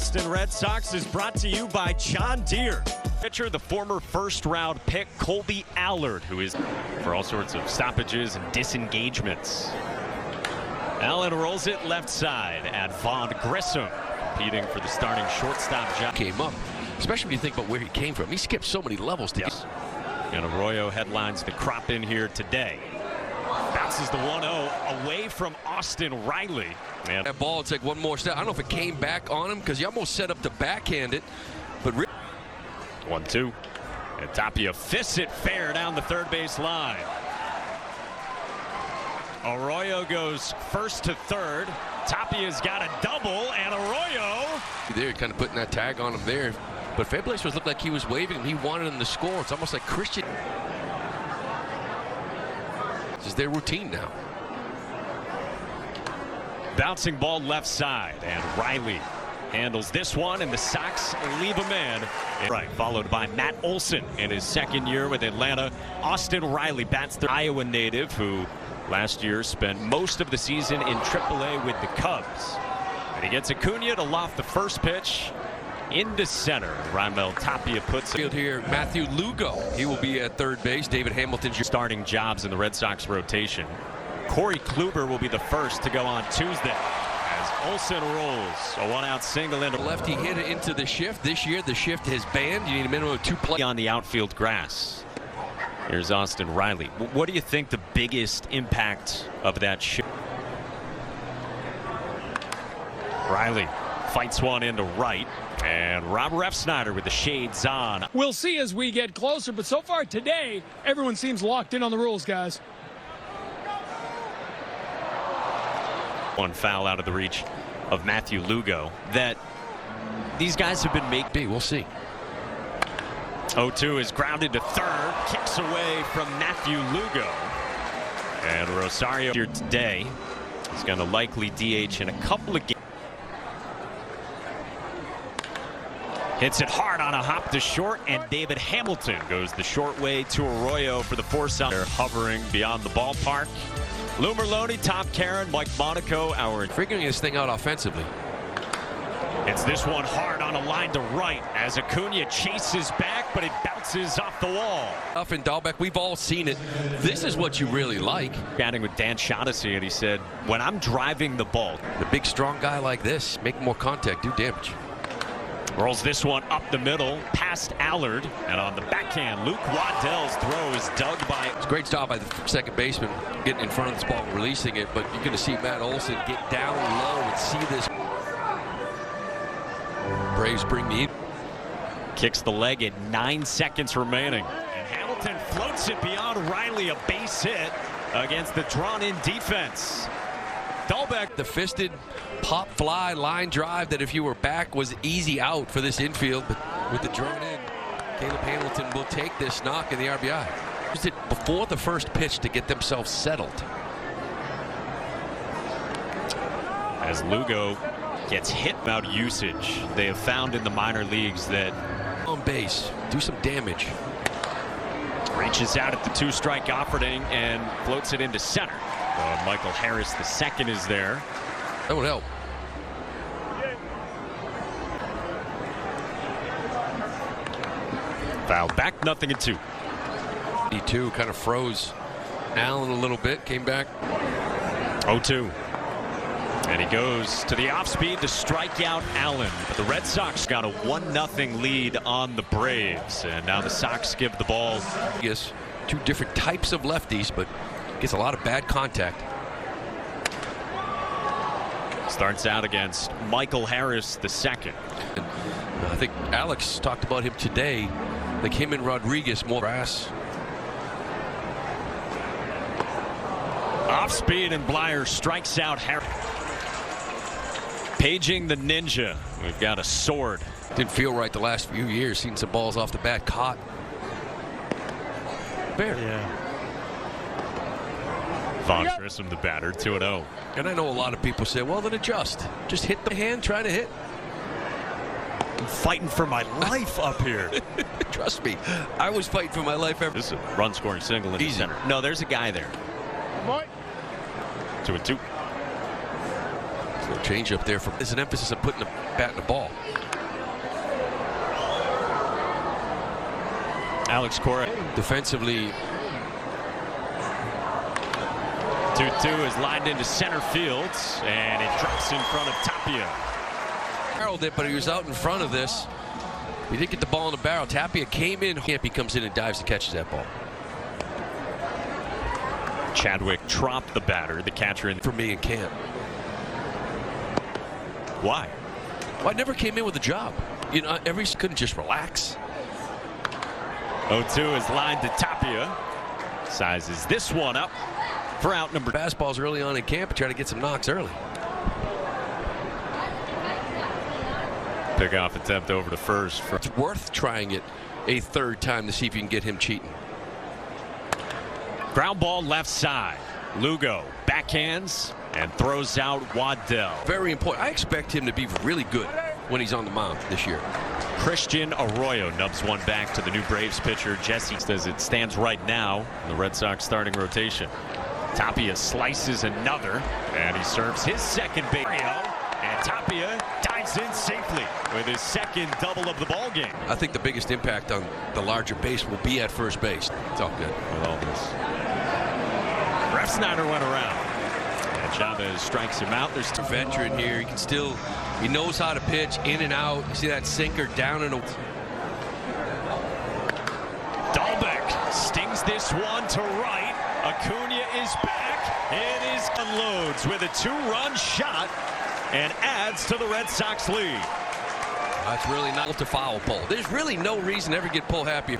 Boston Red Sox is brought to you by John Deere. Pitcher, the former first-round pick, Colby Allard, who is for all sorts of stoppages and disengagements. Allen rolls it left side at Vaughn Grissom, competing for the starting shortstop job. Came up, especially when you think about where he came from. He skipped so many levels to Yes. And Arroyo headlines the crop in here today. Bounces the 1-0 away from Austin Riley. Man. That ball, it's like one more step. I don't know if it came back on him because he almost set up to backhand it, but 1-2. And Tapia fists it fair down the third base line. Arroyo goes first to third. Tapia's got a double, and Arroyo. They're kind of putting that tag on him there. But Fairplace looked like he was waving him. He wanted him to score. It's almost like Christian. This is their routine now. Bouncing ball left side, and Riley handles this one, and the Sox leave him in. Right, followed by Matt Olson in his second year with Atlanta. Austin Riley bats the Iowa native who last year spent most of the season in AAA with the Cubs. And he gets Acuna to loft the first pitch into center. Raimel Tapia puts it here. Matthew Lugo, he will be at third base. David Hamilton's starting jobs in the Red Sox rotation. Corey Kluber will be the first to go on Tuesday as Olson rolls a one-out single into lefty hit into the shift. This year the shift has banned. You need a minimum of 2 plays on the outfield grass. Here's Austin Riley. What do you think the biggest impact of that shift? Riley fights one into right, and Robert F. Snyder with the shades on. We'll see as we get closer, but so far today, everyone seems locked in on the rules, guys. One foul out of the reach of Matthew Lugo that these guys have been making. We'll see. 0-2 is grounded to third, kicks away from Matthew Lugo. And Rosario here today is going to likely DH in a couple of games. Hits it hard on a hop to short, and David Hamilton goes the short way to Arroyo for the force out. They're hovering beyond the ballpark. Lou Merlone, Tom Caron, Mike Monaco, figuring this thing out offensively. It's this one hard on a line to right as Acuna chases back, but it bounces off the wall. Up in Dahlbeck, we've all seen it. This is what you really like. Chatting with Dan Shaughnessy, and he said, when I'm driving the ball, the big strong guy like this, make more contact, do damage. Rolls this one up the middle, past Allard, and on the backhand, Luke Waddell's throw is dug by. It's a great job by the second baseman getting in front of this ball and releasing it, but you're going to see Matt Olson get down low and see this. Braves bring the. Kicks the leg at 9 seconds remaining, and Hamilton floats it beyond Riley, a base hit against the drawn-in defense. Dahlbeck, the fisted pop fly line drive that if you were back was easy out for this infield, but with the drawn in, Caleb Hamilton will take this knock in the RBI. Used it before the first pitch to get themselves settled. As Lugo gets hit about usage, they have found in the minor leagues that on base, do some damage. Reaches out at the 2-strike offering and floats it into center. Michael Harris, the second, is there. That would help. Foul back, 0-2. He kind of froze Allen a little bit, came back. 0-2. And he goes to the off-speed to strike out Allen. But the Red Sox got a 1-0 lead on the Braves. And now the Sox give the ball. Yes, 2 different types of lefties, but gets a lot of bad contact. Starts out against Michael Harris, the second. And I think Alex talked about him today. Like him and Rodriguez more grass. Off speed, and Blyer strikes out Harris. Paging the Ninja. We've got a sword. Didn't feel right the last few years. Seen some balls off the bat caught. Fair. Yeah. Vaughn Grissom, the batter, 2-0. And I know a lot of people say, well, then adjust. Just hit the hand, try to hit. I'm fighting for my life up here. Trust me, I was fighting for my life. This is a run-scoring single in the center. No, there's a guy there. 2-2. Change up there. There's an emphasis on putting the bat in the ball. Alex Cora. Defensively. 2-2 is lined into center field, and it drops in front of Tapia. Barreled it, but he was out in front of this. He didn't get the ball in the barrel. Tapia came in. He comes in and dives and catches that ball. Chadwick dropped the batter, the catcher in. For me in camp. Why? Well, I never came in with a job. You know, couldn't just relax. 0-2 is lined to Tapia. Sizes this one up for out number. Fastballs early on in camp and try to get some knocks early. Pickoff attempt over to first. It's worth trying it a third time to see if you can get him cheating. Ground ball left side. Lugo backhands and throws out Waddell. Very important. I expect him to be really good when he's on the mound this year. Christian Arroyo nubs one back to the new Braves pitcher Jesse as it stands right now in the Red Sox starting rotation. Tapia slices another, and he serves his second base. And Tapia dives in safely with his second double of the ball game. I think the biggest impact on the larger base will be at first base. It's all good with all this. Refsnyder went around, and Chavez strikes him out. There's a veteran here. He knows how to pitch in and out. You see that sinker down and Dahlbeck stings this one to right. Acuna is back. It is unloads with a two-run shot and adds to the Red Sox lead. That's really not to foul pole. There's really no reason to ever get pull happy.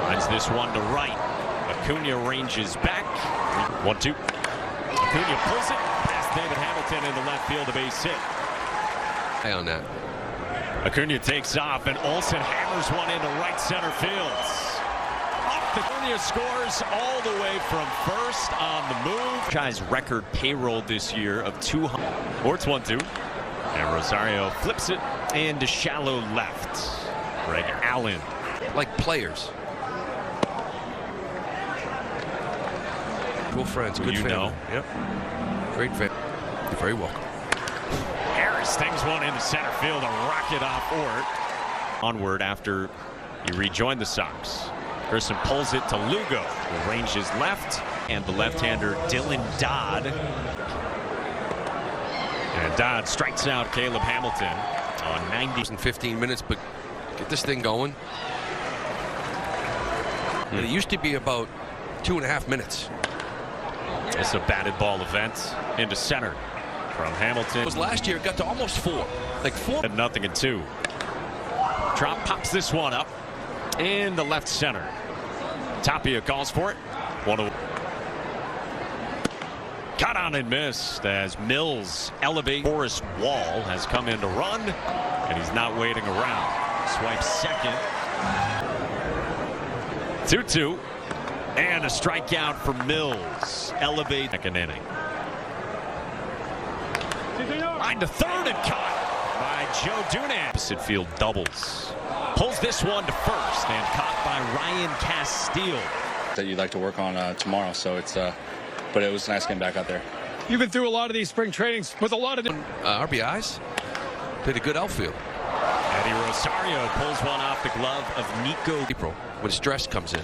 Lines this one to right. Acuna ranges back. 1-2. Acuna pulls it past David Hamilton in the left field, a base hit. Eye on that. Acuna takes off, and Olsen hammers one into right center field. Acuna scores all the way from first on the move. Guy's record payroll this year of 200. Or it's 1-2. And Rosario flips it into shallow left. Greg Allen. Like players. Cool friends, good family. Know. Yep. Great family. You're very welcome. Harris stings one into center field, a rocket off Ort. Onward after he rejoined the Sox. Grissom pulls it to Lugo, who ranges left, and the left-hander Dylan Dodd. And Dodd strikes out Caleb Hamilton on 90. 15 minutes, but get this thing going. And it used to be about 2.5 minutes. It's a batted ball event into center from Hamilton. It was last year, it got to almost 4. Like 4. 0-2. Trop pops this one up in the left center. Tapia calls for it. 1-0. Cut on and missed as Mills elevates. Forrest Wall has come in to run, and he's not waiting around. Swipes second. 2-2. And a strikeout for Mills. Elevate second inning. Line to third and caught by Joe Dunan. Opposite field doubles. Pulls this one to first and caught by Ryan Castile. That you'd like to work on tomorrow, so it's but it was nice getting back out there. You've been through a lot of these spring trainings with a lot of RBIs. Played a good outfield. Eddie Rosario pulls one off the glove of Nico. April, when stress comes in.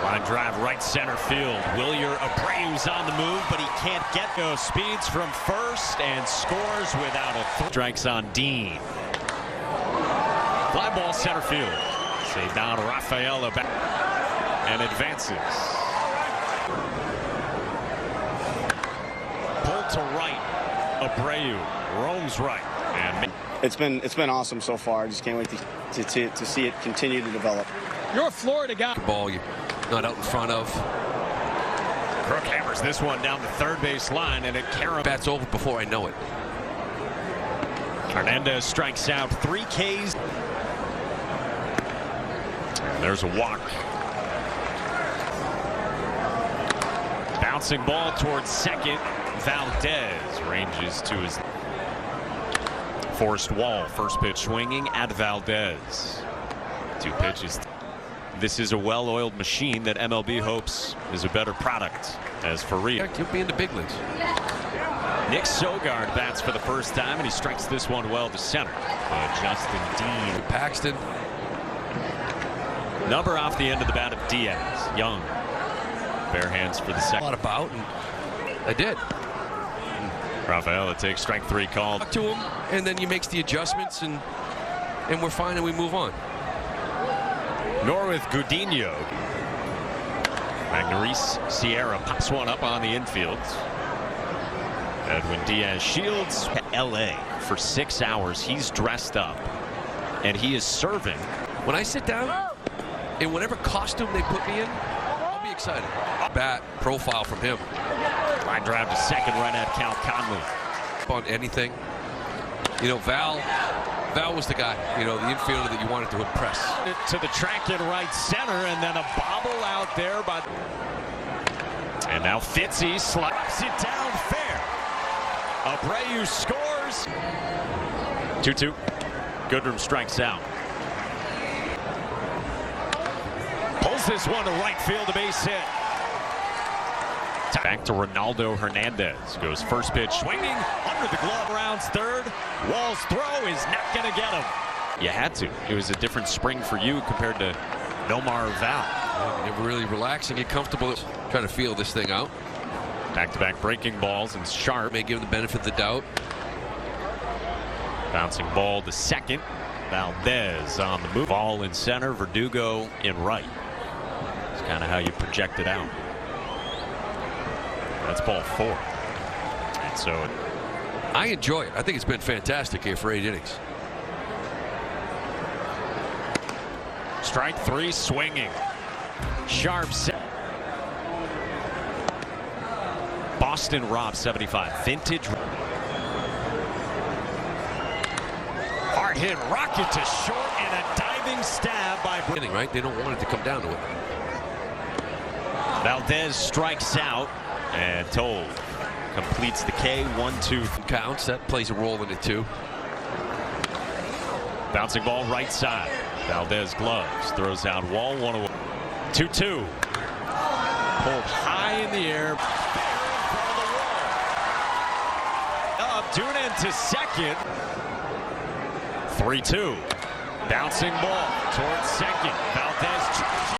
Line drive right center field. Wilyer Abreu's on the move, but he can't get those speeds from first and scores without a strikes on Dean. Fly ball center field. Saved down Rafaela back and advances. Pull to right. Abreu roams right. And it's been awesome so far. I just can't wait to see it continue to develop. You're a Florida guy. Ball you're not out in front of. Crook hammers this one down the third base line, and it carries. Bat's over before I know it. Hernandez strikes out 3 Ks. And there's a walk. Bouncing ball towards second. Valdez ranges to his Forced Wall. First pitch swinging at Valdez. 2 pitches. This is a well-oiled machine that MLB hopes is a better product. As for Reed, You'll be in the big leagues. Nick Sogard bats for the first time, and he strikes this one well to center. Justin Dean. Paxton. Number off the end of the bat of Diaz. Young. Bare hands for the second. Thought about, and I did. Rafaela takes strike 3 call. Talk to him, and then he makes the adjustments, and we're fine, and we move on. Norwith Gudinho. Magnarice Sierra pops one up on the infield. Edwin Diaz shields to L.A. for 6 hours. He's dressed up, and he is serving. When I sit down, in whatever costume they put me in, I'll be excited. Bat profile from him. Line drive to second, right at Cal Conley. On anything, you know, Val was the guy, you know, the infielder that you wanted to impress. To the track in right center, and then a bobble out there by. And now Fitzy slaps it down fair. Abreu scores. 2-2. Goodrum strikes out. Pulls this one to right field, a base hit. Back to Ronaldo Hernandez. Goes first pitch swinging under the glove, rounds third. Wall's throw is not going to get him. You had to. It was a different spring for you compared to Nomar or Val. Yeah, never really relax and get comfortable trying to feel this thing out. Back-to-back breaking balls, and Sharp May give him the benefit of the doubt. bouncing ball to second. Valdez on the move. Ball in center, Verdugo in right. It's kind of how you project it out. That's ball 4. And so I enjoy it. I think it's been fantastic here for 8 innings. strike 3 swinging. Sharp set. Boston Rob 75. Vintage. Hard hit rocket to short and a diving stab by Right? They don't want it to come down to it. Valdez strikes out, and Toll completes the K. 1-2 Counts. That plays a role in it too. bouncing ball right side. Valdez gloves, throws out Wall, 1-2. 2-2. Pulled high in the air. Up, Dunan to second. 3-2. Bouncing ball towards second. Valdez